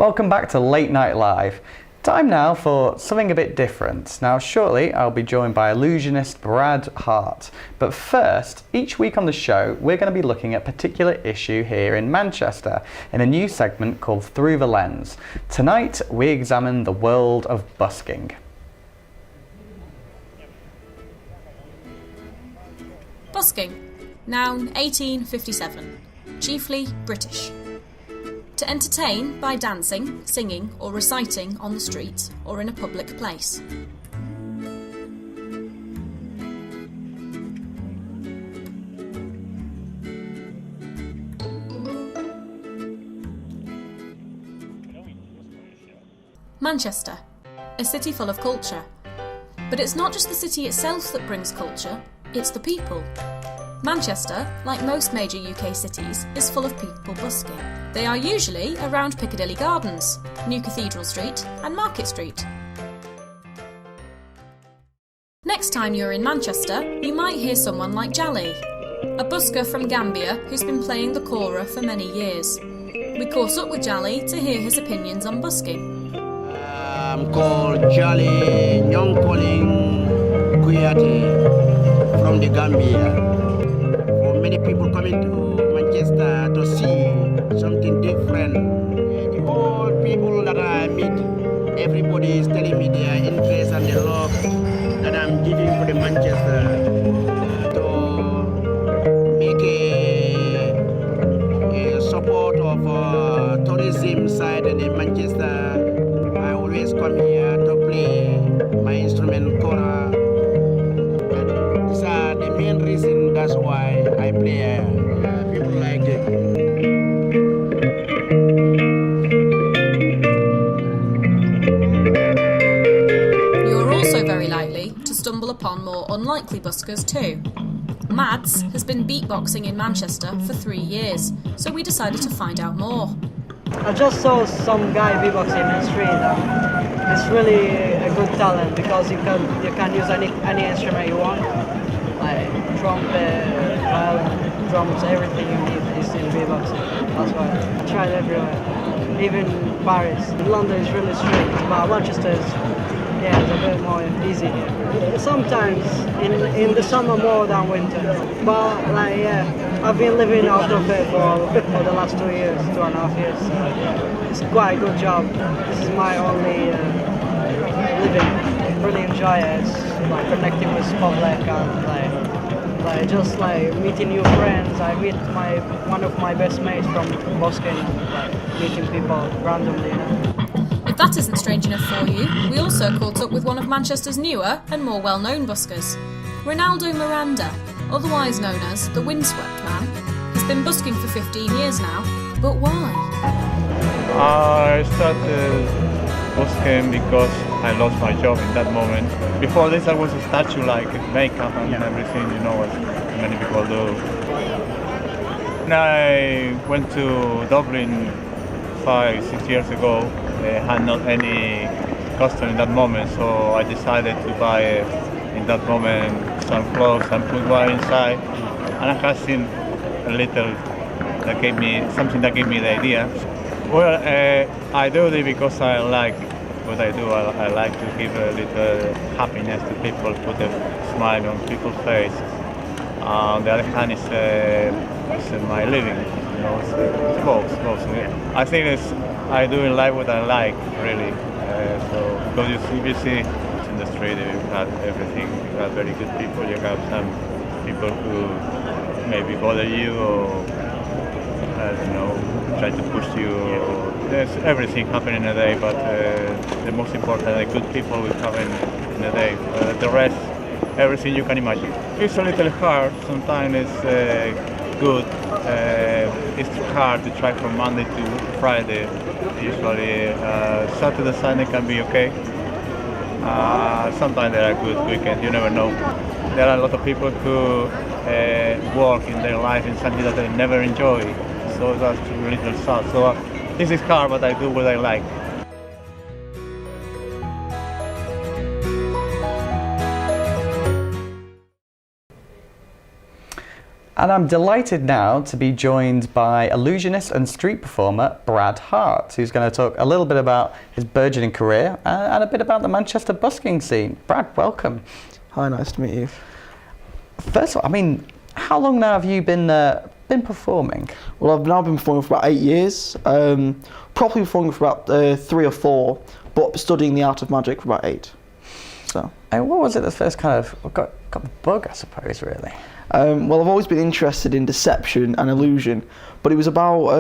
Welcome back to Late Night Live. Time now for something a bit different. Now shortly I'll be joined by illusionist Brad Hart. But first, each week on the show we're going to be looking at a particular issue here in Manchester in a new segment called Through the Lens. Tonight we examine the world of busking. Busking, noun 1857, chiefly British. To entertain by dancing, singing or reciting on the street or in a public place. Manchester, a city full of culture. But it's not just the city itself that brings culture, it's the people. Manchester, like most major UK cities, is full of people busking. They are usually around Piccadilly Gardens, New Cathedral Street and Market Street. Next time you're in Manchester, you might hear someone like Jali, a busker from Gambia who's been playing the kora for many years. We caught up with Jali to hear his opinions on busking. I'm called Jali Nyongkoling Kuyati from the Gambia. Many people coming to Manchester to see something different. The whole people that I meet, everybody is telling me their interest and the love that I'm giving for the Manchester to make a support of tourism side in Manchester. I always come here to play my instrument kora. These are the main reason. That's why I play. People like it. You're also very likely to stumble upon more unlikely buskers too. Mads has been beatboxing in Manchester for 3 years, so we decided to find out more. I just saw some guy beatboxing in the street. It's really a good talent because you can use any instrument you want. Like trumpet, violin, drums, everything you need is in beatboxing. That's why I tried everywhere, even Paris. London is really strict, but Manchester is, it's a bit more easy here. Sometimes in the summer more than winter, but I've been living out of it for the last 2 years, 2.5 years. So it's quite a good job. This is my only living. I really enjoy it. It's like connecting with public and just meeting new friends. I meet one of my best mates from busking, meeting people randomly. If that isn't strange enough for you, we also caught up with one of Manchester's newer and more well-known buskers. Ronaldo Miranda, otherwise known as the Windswept Man, has been busking for 15 years now, but why? I started busking because I lost my job in that moment. Before this I was a statue, like makeup and everything, as many people do. When I went to Dublin 5-6 years ago, I had not any costume in that moment, so I decided to buy in that moment some clothes and put one inside. And I have seen a little that gave me something that gave me the idea. Well, I do it because I like what I do. I like to give a little happiness to people, put a smile on people's face. On the other hand, it's my living. It's both. I think I do in life what I like, really. Because if you see in the street, you have everything. You have very good people. You have some people who maybe bother you or try to push you. There's everything happening in a day, but the most important, the good people will happen in a day. The rest, everything you can imagine. It's a little hard. Sometimes it's good. It's hard to try from Monday to Friday. Usually Saturday, Sunday can be okay. Sometimes there are good weekends, you never know. There are a lot of people who work in their life in something that they never enjoy. So that's a little sad. So this is hard, but I do what I like. And I'm delighted now to be joined by illusionist and street performer Brad Hart, who's going to talk a little bit about his burgeoning career and a bit about the Manchester busking scene. Brad, welcome. Hi, nice to meet you. First of all, I mean, how long now have you been performing? Well, I've now been performing for about 8 years. Probably performing for about 3 or 4, but studying the art of magic for about 8. So. And what was it that first kind of got the bug, I suppose, really? Well, I've always been interested in deception and illusion, but it was about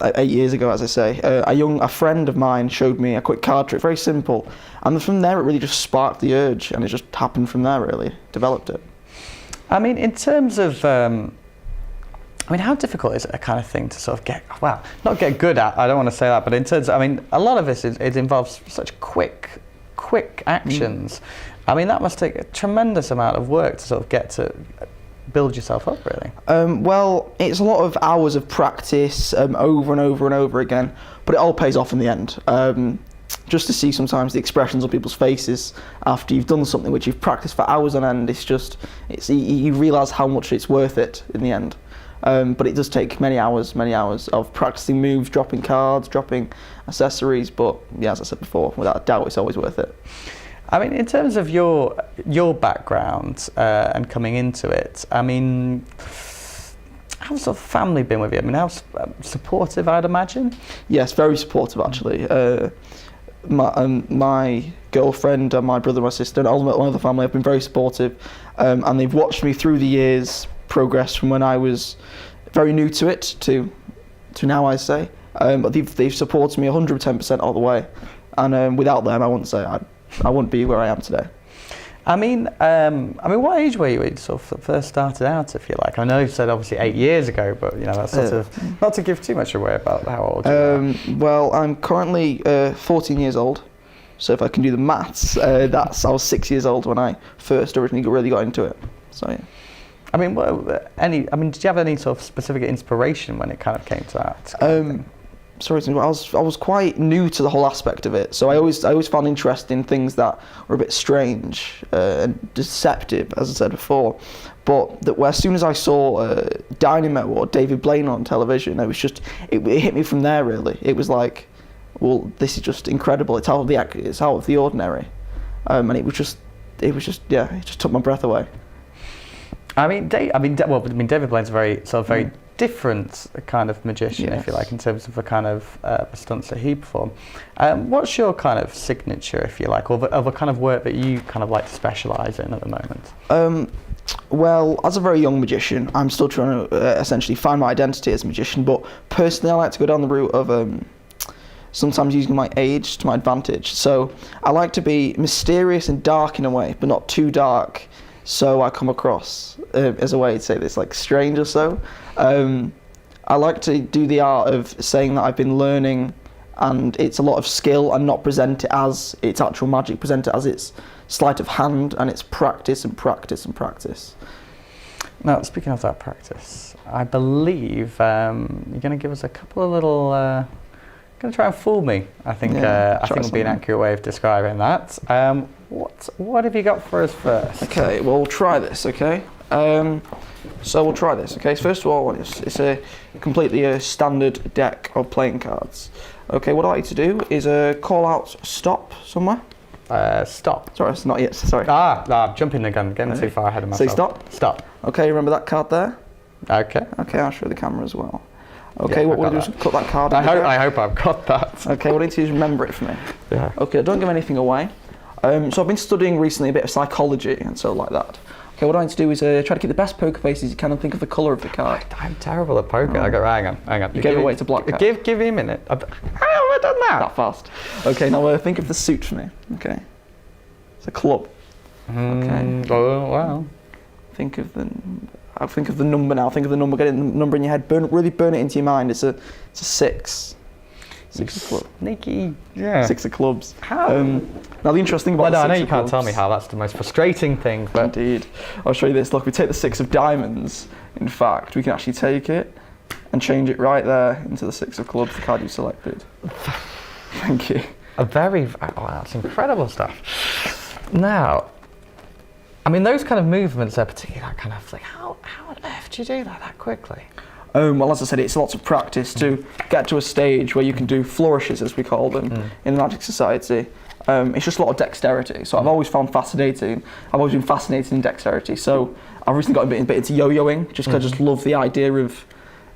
8 years ago, as I say. A friend of mine showed me a quick card trick, very simple, and from there it really just sparked the urge, and it just happened from there, really, developed it. I mean, in terms of, how difficult is it a kind of thing to sort of not get good at, I don't want to say that, but in terms of, a lot of this, it involves such quick actions. I mean, that must take a tremendous amount of work to sort of get to build yourself up, really. Well, it's a lot of hours of practice over and over and over again, but it all pays off in the end. Just to see sometimes the expressions on people's faces after you've done something which you've practiced for hours on end, you realise how much it's worth it in the end. But it does take many hours of practicing moves, dropping cards, dropping accessories, but yeah, as I said before, without a doubt, it's always worth it. I mean, in terms of your background and coming into it, I mean, how's sort of family been with you? I mean, how supportive, I'd imagine? Yes, very supportive, actually. My girlfriend and my brother and my sister and all my other family have been very supportive, and they've watched me through the years progress from when I was very new to it to now, I say. But they've supported me 110% all the way, and without them, I wouldn't be where I am today. I mean, what age were you when you sort of first started out, if you like? I know you said obviously 8 years ago, but that's sort of not to give too much away about how old you are. Well, I'm currently 14 years old, so if I can do the maths, I was 6 years old when I first originally really got into it. So yeah. I mean, did you have any sort of specific inspiration when it kind of came to that? Sorry, I was quite new to the whole aspect of it, so I always found interest in things that were a bit strange and deceptive, as I said before. But as soon as I saw Dynamo or David Blaine on television, it hit me from there. Really, it was like, well, this is just incredible. It's out of the ordinary, and it just took my breath away. David Blaine's very different kind of magician, yes, if you like, in terms of the kind of stunts that he performed. What's your kind of signature, if you like, or the kind of work that you kind of like to specialise in at the moment? Well, as a very young magician, I'm still trying to essentially find my identity as a magician, but personally I like to go down the route of sometimes using my age to my advantage. So I like to be mysterious and dark in a way, but not too dark, so I come across as a way to say this, like strange or so. I like to do the art of saying that I've been learning, and it's a lot of skill, and not present it as its actual magic, present it as its sleight of hand, and it's practice and practice and practice. Now, speaking of that practice, I believe you're going to give us a couple of little... going to try and fool me, I think would be an accurate way of describing that. What have you got for us first? Okay, well, we'll try this, okay? So we'll try this, okay? So first of all, it's a completely standard deck of playing cards. Okay, what I'd like to do is call out stop somewhere. Stop. Sorry, it's not yet, sorry. I'm jumping the gun, getting too far ahead of myself. Say stop. Stop. Okay, remember that card there? Okay. Okay, I'll show the camera as well. Okay, yeah, what we'll do is cut that card. I hope I've got that. Okay, what I need to do is remember it for me. Yeah. Okay, don't give anything away. So I've been studying recently a bit of psychology and so like that. Okay, what I need to do is try to keep the best poker faces you can and think of the colour of the card. I'm terrible at poker. Oh. Hang on. You gave away to black card. Give me a minute. How have I done that? That fast. Okay, now think of the suit for me. Okay. It's a club. Okay. Oh, wow. Think of the number now. Think of the number. Get the number in your head. Really burn it into your mind. It's a 6. 6 of clubs. Sneaky. Yeah. 6 of clubs. How? Now the interesting thing about I know you can't tell me how. That's the most frustrating thing. But indeed, I'll show you this. Look, we take the 6 of diamonds. In fact, we can actually take it and change it right there into the 6 of clubs, the card you selected. Thank you. That's incredible stuff. Now, I mean, those kind of movements are particularly that kind of like, how on earth do you do that quickly? Well, as I said, it's lots of practice to get to a stage where you can do flourishes, as we call them, in the Magic Society. It's just a lot of dexterity. So I've always found fascinating. I've always been fascinated in dexterity. So I've recently got a bit into yo-yoing, just because I just love the idea of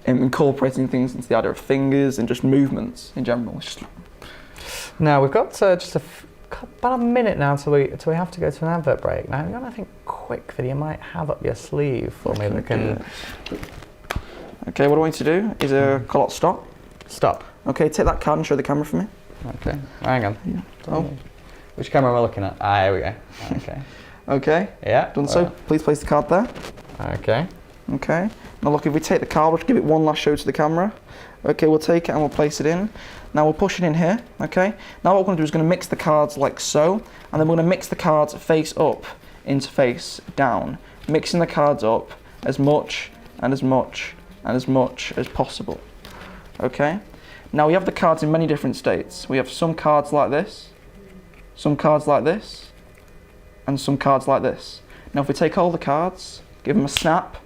incorporating things into the idea of fingers and just movements in general. Now we've got just about a minute now till we have to go to an advert break. Now, have you got anything quick that you might have up your sleeve for me that can... Okay, what I want you to do is call out stop. Stop. Okay, take that card and show the camera for me. Okay, hang on. Yeah. Oh. Which camera am I looking at? Ah, here we go. Okay. Okay. Yeah. Done so. Please place the card there. Okay. Okay. Now look, if we take the card, we'll give it one last show to the camera. Okay, we'll take it and we'll place it in. Now we'll push it in here, okay? Now what we're going to do is going to mix the cards like so, and then we're going to mix the cards face up into face down, mixing the cards up as much and as much and as much as possible, okay? Now we have the cards in many different states. We have some cards like this, some cards like this, and some cards like this. Now if we take all the cards, give them a snap,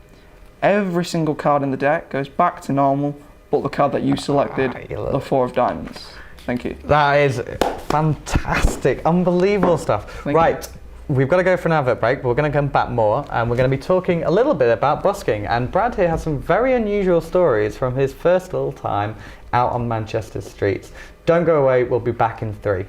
every single card in the deck goes back to normal, but the card that you selected, the 4 of diamonds. Thank you. That is fantastic, unbelievable stuff. Right, we've got to go for an advert break, but we're going to come back more, and we're going to be talking a little bit about busking. And Brad here has some very unusual stories from his first little time out on Manchester's streets. Don't go away, we'll be back in 3.